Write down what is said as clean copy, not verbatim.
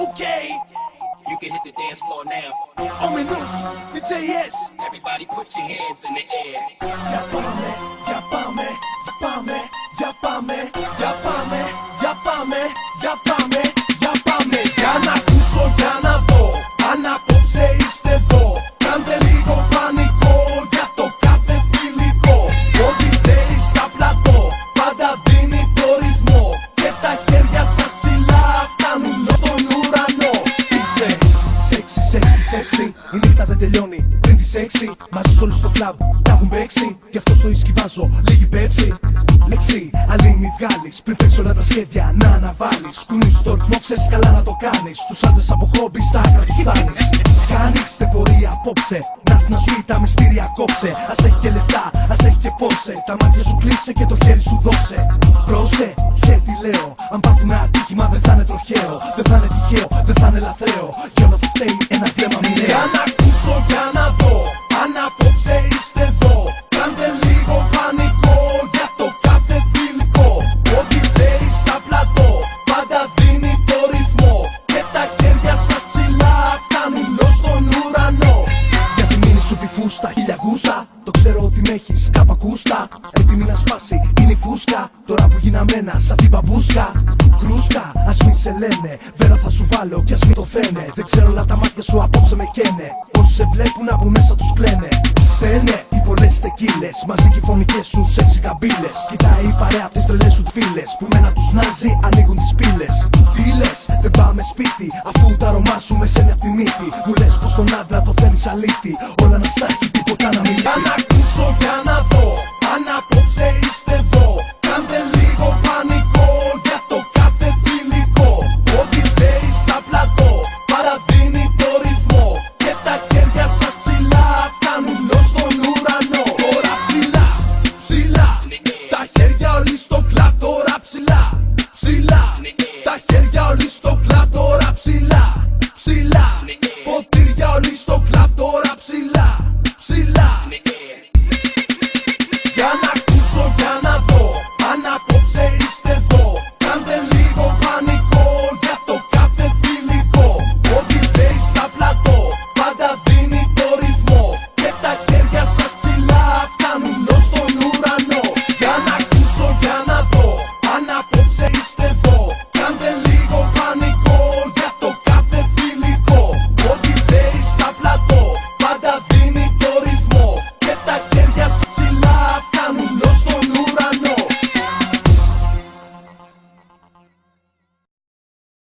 Okay, You can hit the dance floor now. ominous, DJ S. Everybody put your hands in the air. Για πάμε, για πάμε, για πάμε, για πάμε, για πάμε, για πάμε, για πάμε, για πάμε. Για να ακούσω, για να δω, αν απόψε είστε εδώ. Κάντε λίγο πανικό για το κάθε φιλικό. Ο DJ στα πλατό πάντα δίνει το ρυθμό. Και τα χέρια σας ψηλά φτάνουν στον ουρανό. Είσαι sexy, sexy, sexy. Η νύχτα δεν τελειώνει πριν τις 6. Μαζί όλοι στο κλαμπ τα έχουν παίξει. Γι' αυτό στο ίσκι βάζω λίγη πέψη. Λέξη, αλλή μη βγάλεις. Πριν φέξω όλα τα σχέδια να αναβάλεις. Κουνείς το ρυθμό, ξέρεις καλά να το κάνεις. Τους άντρες από χόμπι στα άκρα τους φτάνεις. Κάνεις πορεία απόψε. Να έρθει να σου πει τα μυστήρια κόψε. Ας έχει και λεφτά, ας έχει και πόρσε. Τα μάτια σου κλείσε και το χέρι σου δώσε. Πρόσε, τι λέω. Αν πάθουμε ατύχημα δεν θα είναι τροχαίο. Δεν θα είναι τυχαίο, δεν θα είναι λαθρέο. Για όλα θα φταίει ένα βλέμμα μοιραίο. Για να ακούσω, για να δω, αν απόψε είστε εδώ. Κάντε λίγο πανικό για το κάθε φιλικό. Ο DJ στα πλατό πάντα δίνει το ρυθμό. Και τα χέρια σας ψηλά φτάνουν ως τον ουρανό. Για τη μήνυ σου τη φούστα, χίλια γούστα. Το ξέρω ότι με έχεις καπακούστα. Έτοιμη να σπάσει είναι η φούσκα. Τώρα που γίναμένα σαν την μπαμπούσκα. Κρούσκα, ας μη σε λένε. Βέρα θα σου βάλω κι ας μη το θένε. Δεν ξέρω αλλά τα μάτια σου απόψε με καίνε. Όσοι σε βλέπουν από μέσα τους κλαίνε. Στένε οι πολλές τεκίλες. Μαζί και οι φωνικές σου σεξι καμπύλες. Κοιτάει η παρέα απ' τις τρελές σου φίλες. Που με ένα τους νάζει ανοίγουν τις πύλες. Τι